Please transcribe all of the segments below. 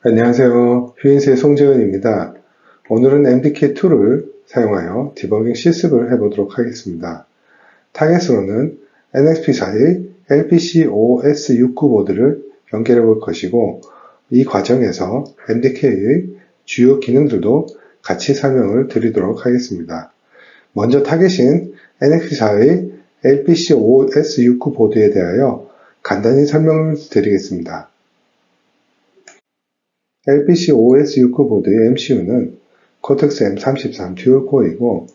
안녕하세요. 휴인스의 송재현입니다. 오늘은 MDK2를 사용하여 디버깅 실습을 해보도록 하겠습니다. 타겟으로는 NXP4의 LPC5S69 보드를 연결해 볼 것이고, 이 과정에서 MDK의 주요 기능들도 같이 설명을 드리도록 하겠습니다. 먼저 타겟인 NXP4의 LPC5S69 보드에 대하여 간단히 설명을 드리겠습니다. LPC5S69 보드의 MCU는 코텍스 M33 듀얼코어이고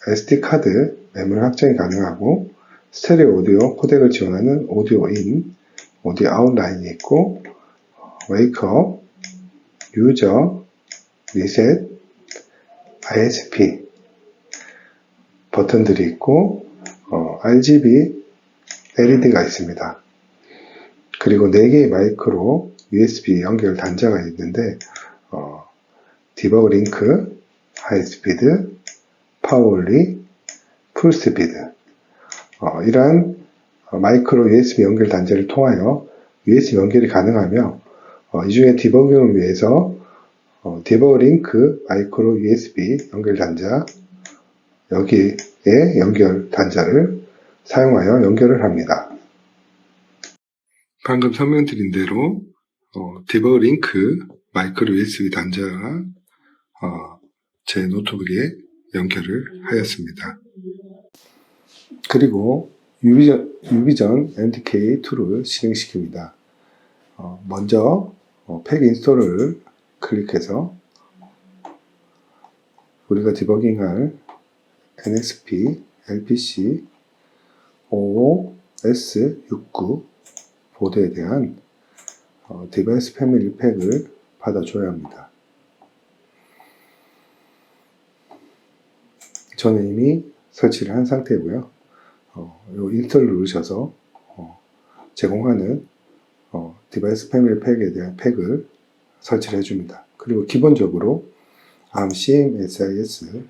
SD카드 메모리 확장이 가능하고 스테레오 오디오 코덱을 지원하는 오디오 인, 오디오 아웃 라인이 있고 웨이크업, 유저, 리셋, ISP 버튼들이 있고 RGB LED가 있습니다. 그리고 4개의 마이크로 USB 연결 단자가 있는데 디버그 링크, 하이스피드, 파워올리, 풀스피드 이러한 마이크로 USB 연결 단자를 통하여 USB 연결이 가능하며 이 중에 디버깅을 위해서 디버그 링크 마이크로 USB 연결 단자 여기에 연결 단자를 사용하여 연결을 합니다. 방금 설명드린 대로 디버그 링크 마이크로 USB 단자가 제 노트북에 연결을 하였습니다. 그리고 유비전 MDK2를 실행시킵니다. 먼저 팩 인스톨을 클릭해서 우리가 디버깅할 NXP LPC 55S69 보드에 대한 디바이스 패밀리 팩을 받아줘야 합니다. 저는 이미 설치를 한 상태고요. 요 인스톨을 누르셔서 제공하는 디바이스 패밀리 팩에 대한 팩을 설치를 해줍니다. 그리고 기본적으로 ARM CMSIS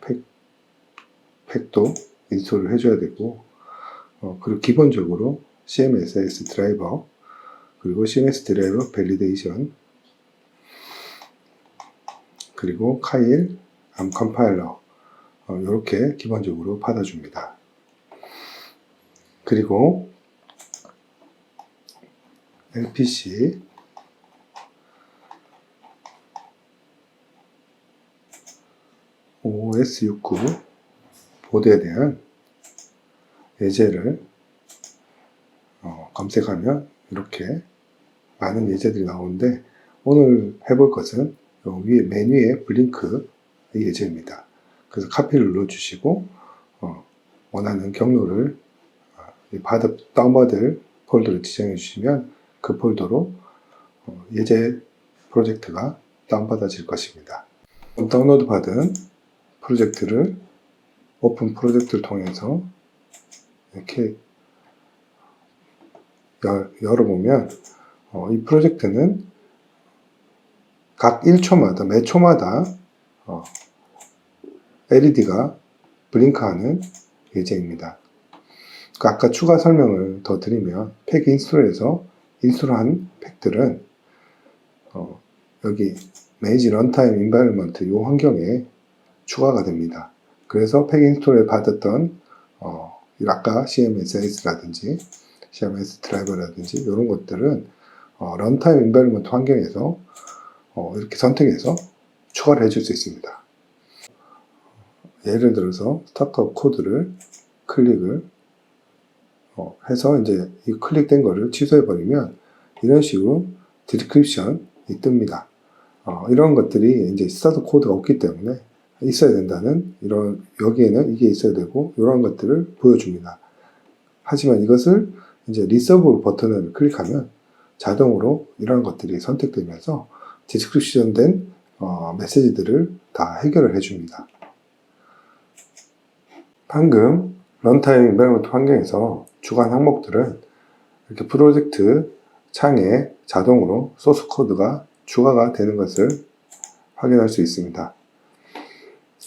팩도 인스톨을 해줘야 되고 그리고 기본적으로 CMSIS 드라이버 그리고 CMS 드라이버 밸리데이션 그리고 카일, 암 컴파일러 이렇게 기본적으로 받아줍니다. 그리고 LPC OS69 보드에 대한 예제를 검색하면 이렇게 많은 예제들이 나오는데 오늘 해볼 것은 위에 메뉴의 블링크 예제입니다. 그래서 카피를 눌러주시고 원하는 경로를 다운받을 폴더를 지정해 주시면 그 폴더로 예제 프로젝트가 다운받아질 것입니다. 다운로드 받은 프로젝트를 오픈 프로젝트를 통해서 이렇게 열어보면 이 프로젝트는 각 1초마다 매 초마다 LED가 블링크하는 예제입니다. 아까 추가 설명을 더 드리면 팩 인스톨에서 인스톨한 팩들은 여기 매니지 런타임 인바이러먼트 이 환경에 추가가 됩니다. 그래서 팩 인스톨에 받았던 아까 CMSIS라든지 CMS 드라이버라든지 이런 것들은 런타임 인바이러먼트 환경에서 이렇게 선택해서 추가를 해줄 수 있습니다. 예를 들어서 스타트업 코드를 클릭을 해서 이제 이 클릭된 거를 취소해 버리면 이런 식으로 디스크립션이 뜹니다. 이런 것들이 이제 스타트 코드가 없기 때문에 있어야 된다는 여기에는 이게 있어야 되고 이런 것들을 보여줍니다. 하지만 이것을 이제 리서브 버튼을 클릭하면 자동으로 이런 것들이 선택되면서 디스크립션 된 메시지들을 다 해결을 해줍니다. 방금 런타임 인바이러먼트 환경에서 추가한 항목들은 이렇게 프로젝트 창에 자동으로 소스 코드가 추가가 되는 것을 확인할 수 있습니다.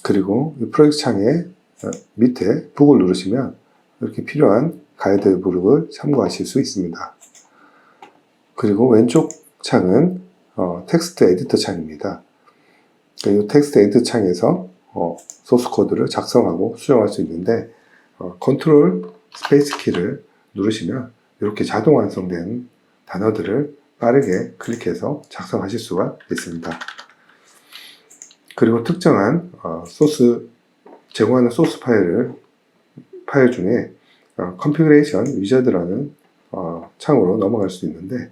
그리고 이 프로젝트 창에 밑에 북을 누르시면 이렇게 필요한 가이드북을 참고하실 수 있습니다. 그리고 왼쪽 창은 텍스트 에디터 창입니다. 이 텍스트 에디터 창에서 소스 코드를 작성하고 수정할 수 있는데 컨트롤 스페이스 키를 누르시면 이렇게 자동 완성된 단어들을 빠르게 클릭해서 작성하실 수가 있습니다. 그리고 특정한 제공하는 소스 파일 중에 컨피그레이션 위자드라는 창으로 넘어갈 수 있는데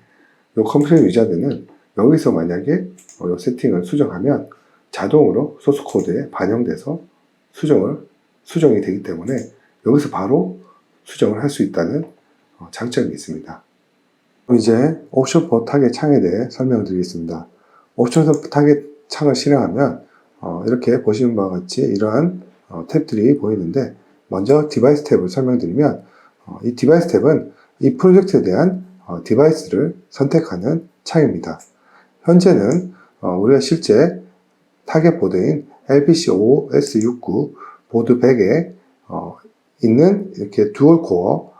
이 컨피그레이션 위자드는 여기서 만약에 이 세팅을 수정하면 자동으로 소스 코드에 반영돼서 수정이 되기 때문에 여기서 바로 수정을 할 수 있다는 장점이 있습니다. 이제 옵션 포 타겟 창에 대해 설명드리겠습니다. 옵션 포 타겟 창을 실행하면 이렇게 보시는 바와 같이 이러한 탭들이 보이는데 먼저 디바이스 탭을 설명드리면 이 디바이스 탭은 이 프로젝트에 대한 디바이스를 선택하는 창입니다. 현재는 우리가 실제 타겟 보드인 LPC5S69 보드 100에 있는 이렇게 듀얼 코어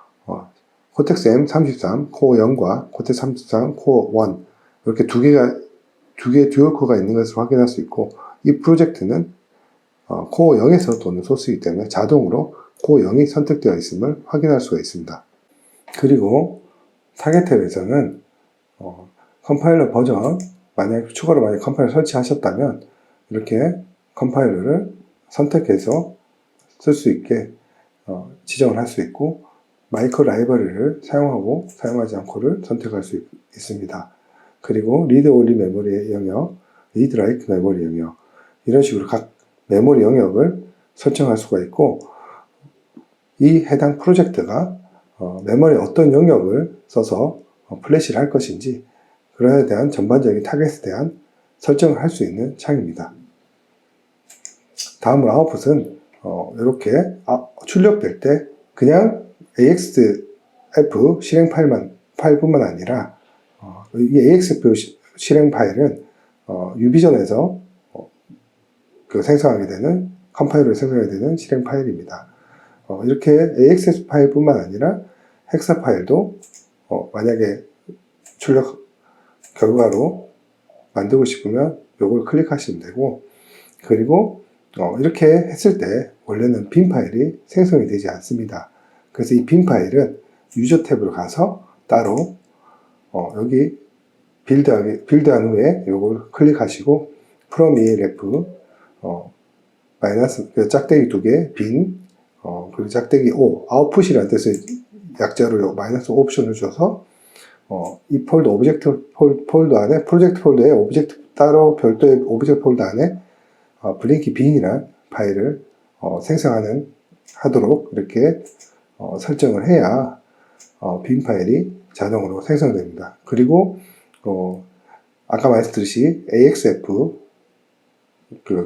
코텍스 M33 코어 0과 코텍스 33 코어 1 이렇게 두 개의 듀얼 코어가 있는 것을 확인할 수 있고 이 프로젝트는 코어 0에서 도는 소스이기 때문에 자동으로 코어 0이 선택되어 있음을 확인할 수가 있습니다. 그리고 타겟 탭에서는 컴파일러 버전 추가로 만약 컴파일러 설치하셨다면 이렇게 컴파일러를 선택해서 쓸 수 있게 지정을 할 수 있고 마이크로 라이브러리를 사용하고 사용하지 않고를 선택할 수 있습니다. 그리고 리드 올리 메모리 영역, 리드 라이트 메모리 영역 이런 식으로 각 메모리 영역을 설정할 수가 있고 이 해당 프로젝트가 메모리에 어떤 영역을 써서 플래시를 할 것인지 그에 대한 전반적인 타겟에 대한 설정을 할 수 있는 창입니다. 다음으로 아웃풋은 이렇게 출력될 때 그냥 AXF 실행 파일뿐만 아니라 이 AXF 실행 파일은 유비전에서 생성하게 되는 컴파일러를 생성하게 되는 실행 파일입니다. 이렇게 AXF 파일뿐만 아니라 헥사 파일도 만약에 출력 결과로 만들고 싶으면 이걸 클릭하시면 되고 그리고 이렇게 했을 때 원래는 빈 파일이 생성이 되지 않습니다. 그래서 이 빈 파일은 유저 탭으로 가서 따로 여기 빌드한 후에 이걸 클릭하시고 from ELF 마이너스 짝대기 2개 빈 그리고 짝대기 5 아웃풋이라는 뜻의 약자로 마이너스 옵션을 줘서 이 폴더 오브젝트 폴더 안에 프로젝트 폴더에 오브젝트 따로 별도의 오브젝트 폴더 안에 블링키 빈이란 파일을 하도록 이렇게 설정을 해야 빈 파일이 자동으로 생성됩니다. 그리고 아까 말씀드렸듯이 AXF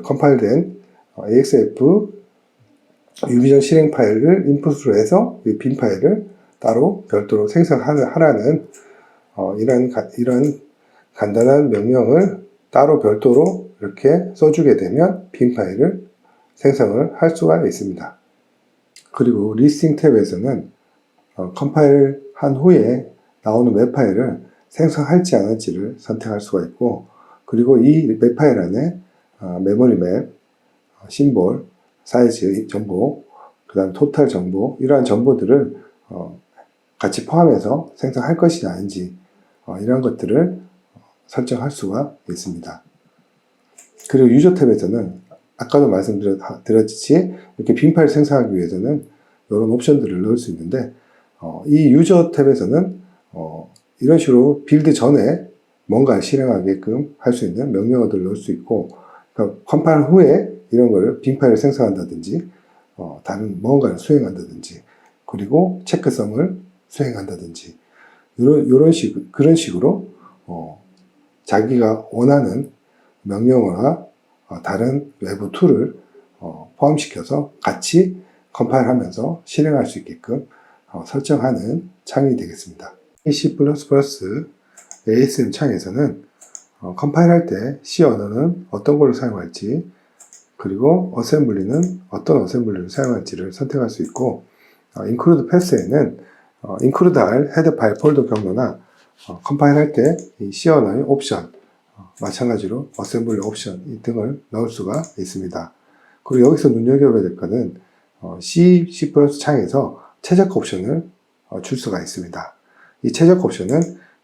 컴파일된 AXF 유비전 실행 파일을 인풋으로 해서 이 빈 파일을 따로 별도로 생성하라는 이런 간단한 명령을 따로 별도로 이렇게 써주게 되면 빈 파일을 생성을 할 수가 있습니다. 그리고 리스팅 탭에서는 컴파일 한 후에 나오는 웹 파일을 생성할지 안 할지를 선택할 수가 있고 그리고 이 웹 파일 안에 메모리 맵, 심볼, 사이즈 정보, 그 다음 토탈 정보 이러한 정보들을 같이 포함해서 생성할 것이 아닌지 이런 것들을 설정할 수가 있습니다. 그리고 유저 탭에서는 아까도 말씀드렸듯이 이렇게 빈 파일 생성하기 위해서는 이런 옵션들을 넣을 수 있는데 이 유저 탭에서는 이런 식으로 빌드 전에 뭔가를 실행하게끔 할 수 있는 명령어들을 넣을 수 있고 그러니까 컴파일 후에 이런 거를 빈 파일을 생성한다든지 다른 뭔가를 수행한다든지 그리고 체크성을 수행한다든지 그런 식으로 자기가 원하는 명령어나 다른 외부 툴을 포함시켜서 같이 컴파일하면서 실행할 수 있게끔 설정하는 창이 되겠습니다. C++ ASM 창에서는 컴파일할 때 C 언어는 어떤 걸로 사용할지 그리고 어셈블리는 어떤 어셈블리를 사용할지를 선택할 수 있고 include 패스에는 include 할 헤더 파일 폴더 경로나 컴파일할 때 이 C 언어의 옵션 마찬가지로 어셈블리 옵션 등을 넣을 수가 있습니다. 그리고 여기서 눈여겨봐야 될 것은 C, C++ 창에서 최적화 옵션을 줄 수가 있습니다. 이 최적화 옵션은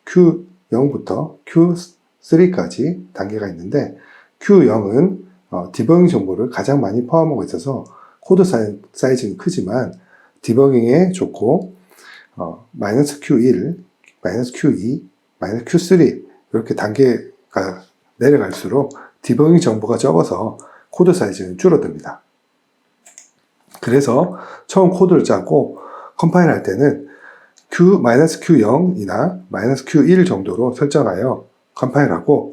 Q0부터 Q3까지 단계가 있는데 Q0은 디버깅 정보를 가장 많이 포함하고 있어서 코드 사이즈는 크지만 디버깅에 좋고 마이너스 Q1, 마이너스 Q2, 마이너스 Q3 이렇게 단계가 내려갈수록 디버깅 정보가 적어서 코드 사이즈는 줄어듭니다. 그래서 처음 코드를 짜고 컴파일 할 때는 -Q0이나 -Q1 정도로 설정하여 컴파일하고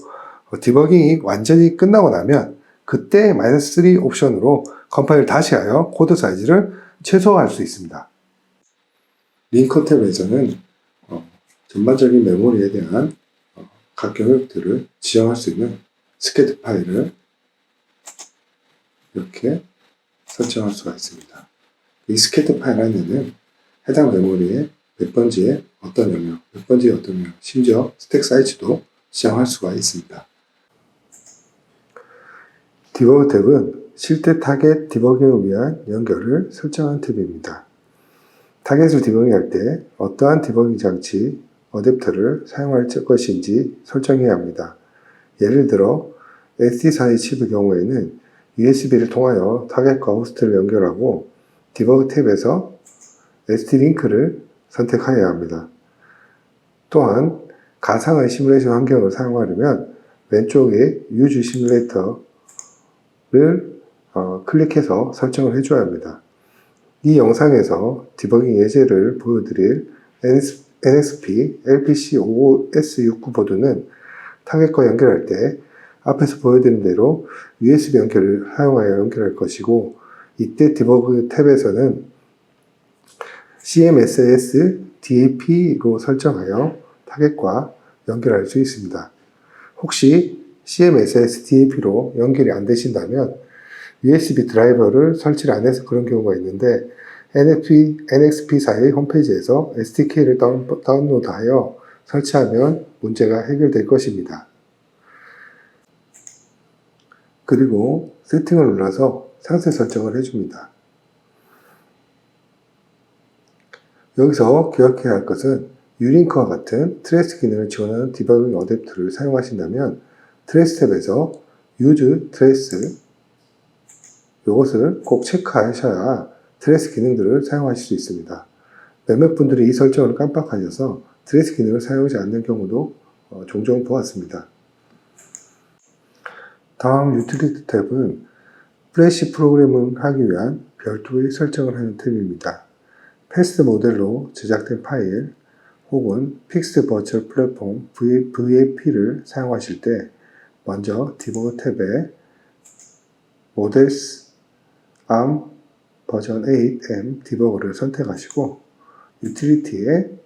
디버깅이 완전히 끝나고 나면 그때 -3 옵션으로 컴파일 다시 하여 코드 사이즈를 최소화할 수 있습니다. 링커 탭에서는 전반적인 메모리에 대한 각 영역들을 지정할 수 있는 스케트 파일을 이렇게 설정할 수가 있습니다. 이 스케트 파일 안에는 해당 메모리에 몇 번지에 어떤 영역, 몇 번지에 어떤 영역, 심지어 스택 사이즈도 지정할 수가 있습니다. 디버그 탭은 실제 타겟 디버깅을 위한 연결을 설정한 탭입니다. 타겟을 디버깅할 때 어떠한 디버깅 장치, 어댑터를 사용할 것인지 설정해야 합니다. 예를 들어 SD4의 칩의 경우에는 USB를 통하여 타겟과 호스트를 연결하고 디버그 탭에서 SD-링크를 선택하여야 합니다. 또한 가상의 시뮬레이션 환경을 사용하려면 왼쪽에 Use 시뮬레이터를 클릭해서 설정을 해줘야 합니다. 이 영상에서 디버깅 예제를 보여드릴 NXP LPC55S69 보드는 타겟과 연결할 때 앞에서 보여드린 대로 USB 연결을 사용하여 연결할 것이고 이때 디버그 탭에서는 CMSS DAP로 설정하여 타겟과 연결할 수 있습니다. 혹시 CMSS DAP로 연결이 안 되신다면 USB 드라이버를 설치를 안 해서 그런 경우가 있는데 NXP사의 홈페이지에서 SDK를 다운로드하여 설치하면 문제가 해결될 것입니다. 그리고 세팅을 눌러서 상세 설정을 해줍니다. 여기서 기억해야 할 것은 유링크와 같은 트레이스 기능을 지원하는 디버깅 어댑터를 사용하신다면 트레이스 탭에서 Use Trace 이것을 꼭 체크하셔야 트레이스 기능들을 사용하실 수 있습니다. 몇몇 분들이 이 설정을 깜빡하셔서 트레이스 기능을 사용하지 않는 경우도 종종 보았습니다. 다음 유틸리티 탭은 플래시 프로그램을 하기 위한 별도의 설정을 하는 탭입니다. 패스트 모델로 제작된 파일 혹은 픽스드 버추얼 플랫폼 VAP를 사용하실 때 먼저 디버그 탭에 모델스 ARM 버전 8M 디버거를 선택하시고 유틸리티에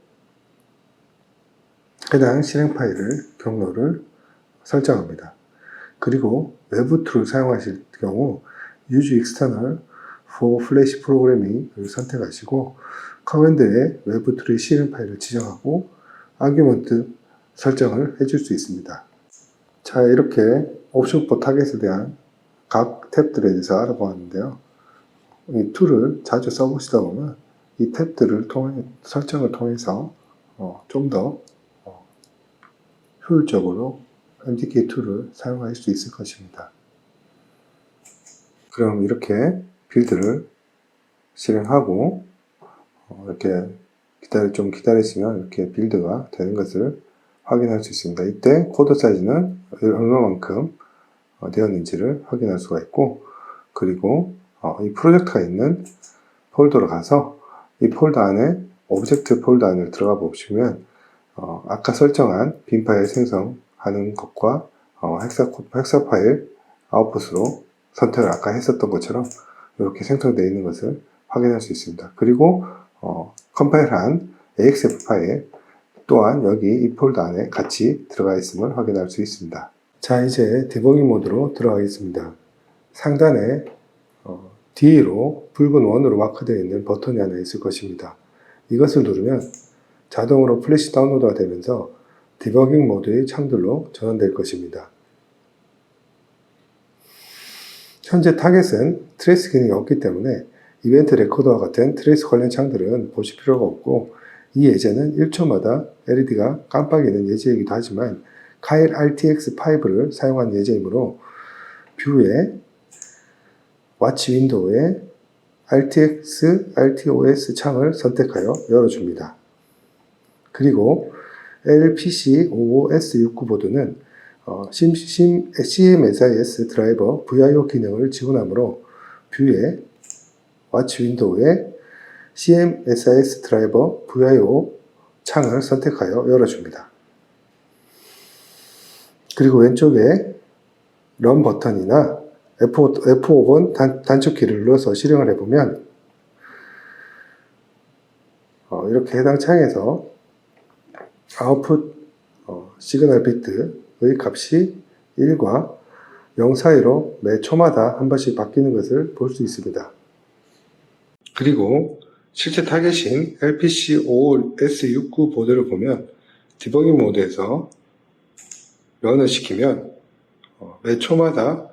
해당 실행 파일을 경로를 설정합니다. 그리고 외부 툴을 사용하실 경우 Use External for Flash Programming을 선택하시고 커맨드에 외부 툴의 실행 파일을 지정하고 아규먼트 설정을 해줄 수 있습니다. 자, 이렇게 옵션 포 타겟에 대한 각 탭들에 대해서 알아보았는데요. 이 툴을 자주 써보시다 보면 이 탭들을 설정을 통해서 좀 더 효율적으로 MTK 툴을 사용할 수 있을 것입니다. 그럼 이렇게 빌드를 실행하고 이렇게 좀 기다리시면 이렇게 빌드가 되는 것을 확인할 수 있습니다. 이때 코드 사이즈는 얼마만큼 되었는지를 확인할 수가 있고 그리고 이 프로젝트가 있는 폴더로 가서 이 폴더 안에 오브젝트 폴더 안을 들어가 보시면 아까 설정한 빈 파일 생성하는 것과 헥사 파일 아웃풋으로 선택을 아까 했었던 것처럼 이렇게 생성되어 있는 것을 확인할 수 있습니다. 그리고 컴파일한 AXF 파일 또한 여기 이 폴더 안에 같이 들어가 있음을 확인할 수 있습니다. 자, 이제 디버깅 모드로 들어가겠습니다. 상단에 D로 붉은 원으로 마크되어 있는 버튼이 하나 있을 것입니다. 이것을 누르면 자동으로 플래시 다운로드가 되면서 디버깅 모드의 창들로 전환될 것입니다. 현재 타겟은 트레이스 기능이 없기 때문에 이벤트 레코더와 같은 트레이스 관련 창들은 보실 필요가 없고, 이 예제는 1초마다 LED가 깜빡이는 예제이기도 하지만 카일 RTX5를 사용한 예제이므로 뷰에 와치 윈도우에 RTX, RTOS 창을 선택하여 열어줍니다. 그리고 LPC55S69 보드는 CMSIS 드라이버 VIO 기능을 지원하므로 뷰에 와치 윈도우에 CMSIS 드라이버 VIO 창을 선택하여 열어줍니다. 그리고 왼쪽에 런 버튼이나 F5번 단축키를 눌러서 실행을 해보면 이렇게 해당 창에서 아웃풋 시그널 비트의 값이 1과 0 사이로 매 초마다 한 번씩 바뀌는 것을 볼 수 있습니다. 그리고 실제 타겟인 LPC55S69 보드를 보면 디버깅 모드에서 런을 시키면 매 초마다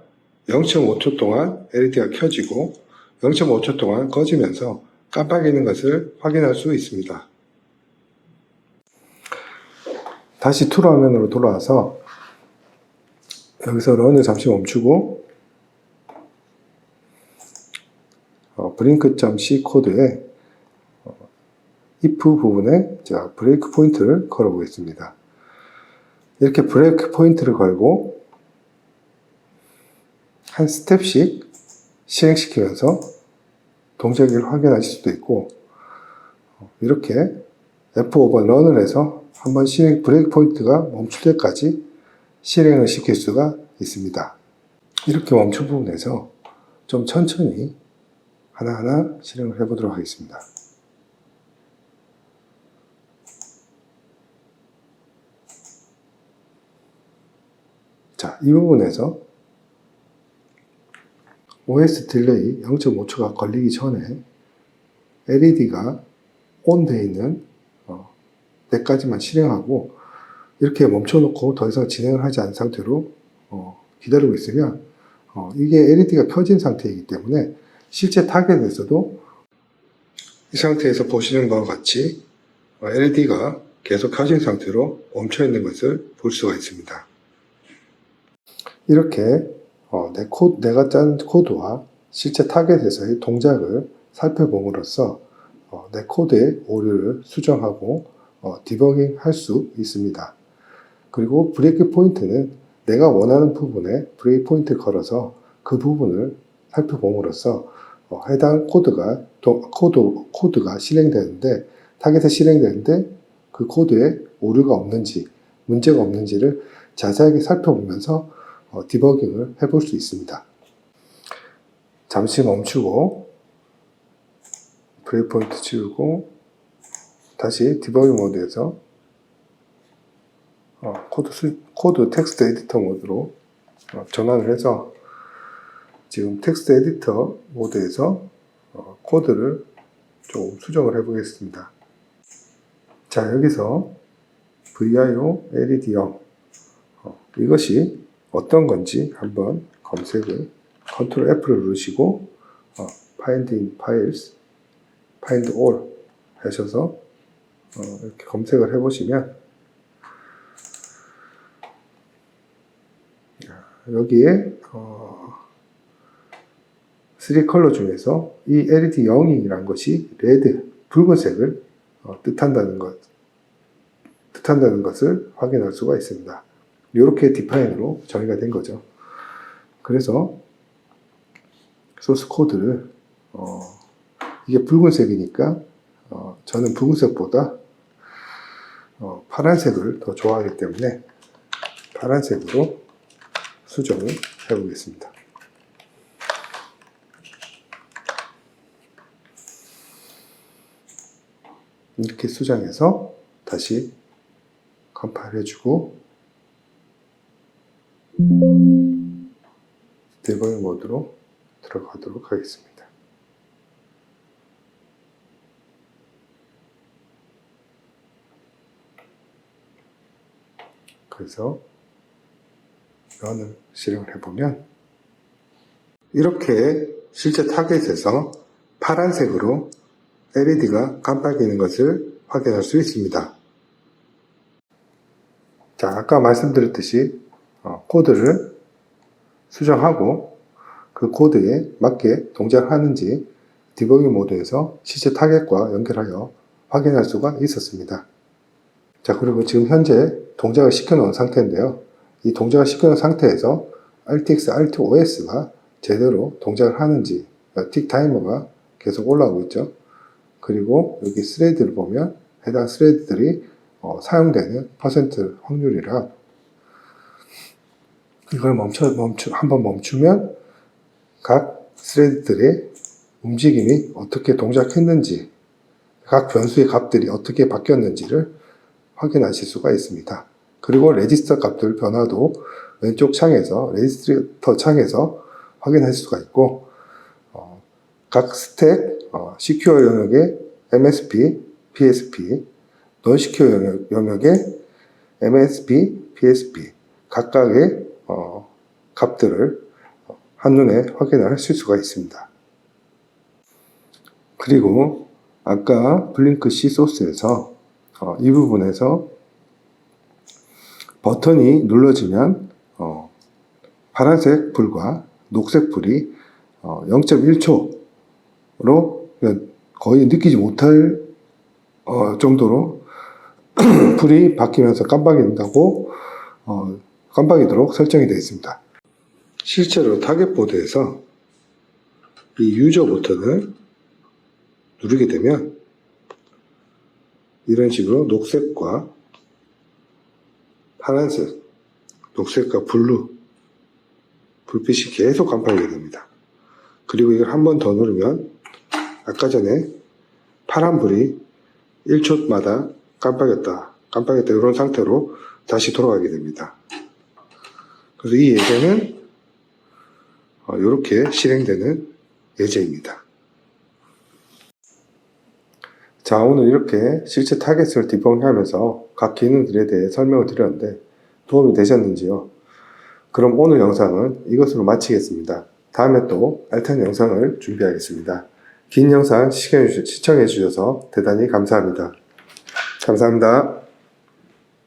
0.5초 동안 LED가 켜지고 0.5초 동안 꺼지면서 깜빡이는 것을 확인할 수 있습니다. 다시 툴 화면으로 돌아와서 여기서 런을 잠시 멈추고 blink.c 코드에 if 부분에 제가 브레이크 포인트를 걸어 보겠습니다. 이렇게 브레이크 포인트를 걸고 한 스텝씩 실행시키면서 동작을 확인하실 수도 있고, 이렇게 F5번 런을 해서 한번 브레이크 포인트가 멈출 때까지 실행을 시킬 수가 있습니다. 이렇게 멈춘 부분에서 좀 천천히 하나하나 실행을 해보도록 하겠습니다. 자, 이 부분에서 OS 딜레이 0.5초가 걸리기 전에 LED가 ON 되어 있는 때까지만 실행하고, 이렇게 멈춰놓고 더 이상 진행을 하지 않은 상태로 기다리고 있으면 이게 LED가 켜진 상태이기 때문에 실제 타겟에서도 이 상태에서 보시는 것과 같이 LED가 계속 켜진 상태로 멈춰 있는 것을 볼 수가 있습니다. 이렇게 내가 짠 코드와 실제 타겟에서의 동작을 살펴봄으로써 내 코드의 오류를 수정하고 디버깅 할 수 있습니다. 그리고 브레이크 포인트는 내가 원하는 부분에 브레이크 포인트를 걸어서 그 부분을 살펴봄으로써 해당 코드가 실행되는데, 타겟에 실행되는데 그 코드에 오류가 없는지 문제가 없는지를 자세하게 살펴보면서 디버깅을 해볼 수 있습니다. 잠시 멈추고 브레이크 포인트 지우고 다시 디버깅 모드에서 코드 텍스트 에디터 모드로 전환을 해서 지금 텍스트 에디터 모드에서 코드를 좀 수정을 해 보겠습니다. 자, 여기서 VIO LED0 이것이 어떤 건지 한번 검색을 Ctrl F를 누르시고 Find in Files, Find All 하셔서 이렇게 검색을 해보시면 여기에 3컬러 중에서 이 LED 0이라는 것이 레드, 붉은색을 뜻한다는 것을 확인할 수가 있습니다. 이렇게 디파인으로 정의가 된 거죠. 그래서 소스 코드를 이게 붉은색이니까 저는 붉은색보다 파란색을 더 좋아하기 때문에 파란색으로 수정을 해보겠습니다. 이렇게 수정해서 다시 컴파일 해주고 디버깅 모드로 들어가도록 하겠습니다. 그래서 런을 실행을 해보면 이렇게 실제 타겟에서 파란색으로 LED가 깜빡이는 것을 확인할 수 있습니다. 자, 아까 말씀드렸듯이 코드를 수정하고 그 코드에 맞게 동작하는지 디버깅 모드에서 실제 타겟과 연결하여 확인할 수가 있었습니다. 자, 그리고 지금 현재 동작을 시켜놓은 상태인데요. 이 동작을 시켜놓은 상태에서 RTX RTOS가 제대로 동작을 하는지 틱 타이머가 계속 올라오고 있죠. 그리고 여기 스레드를 보면 해당 스레드들이 사용되는 퍼센트 확률이라 이걸 한번 멈추면 각 스레드들의 움직임이 어떻게 동작했는지 각 변수의 값들이 어떻게 바뀌었는지를 확인하실 수가 있습니다. 그리고 레지스터 값들 변화도 왼쪽 창에서 레지스터 창에서 확인할 수가 있고 각 스택 시큐어 영역의 MSP, PSP, non-시큐어 영역의 MSP, PSP 각각의 값들을 한눈에 확인하실 수가 있습니다. 그리고 아까 블링크 C 소스에서 이 부분에서 버튼이 눌러지면 파란색 불과 녹색 불이 0.1초로 거의 느끼지 못할 정도로 불이 바뀌면서 깜빡이도록 설정이 되어 있습니다. 실제로 타겟 보드에서 이 유저 버튼을 누르게 되면 이런 식으로 녹색과 파란색, 녹색과 블루 불빛이 계속 깜빡이게 됩니다. 그리고 이걸 한 번 더 누르면 아까 전에 파란불이 1초마다 깜빡였다 이런 상태로 다시 돌아가게 됩니다. 그래서 이 예제는 이렇게 실행되는 예제입니다. 자, 오늘 이렇게 실제 타겟을 디버깅하면서 각 기능들에 대해 설명을 드렸는데 도움이 되셨는지요? 그럼 오늘 영상은 이것으로 마치겠습니다. 다음에 또 알찬 영상을 준비하겠습니다. 긴 영상 시청해 주셔서 대단히 감사합니다. 감사합니다.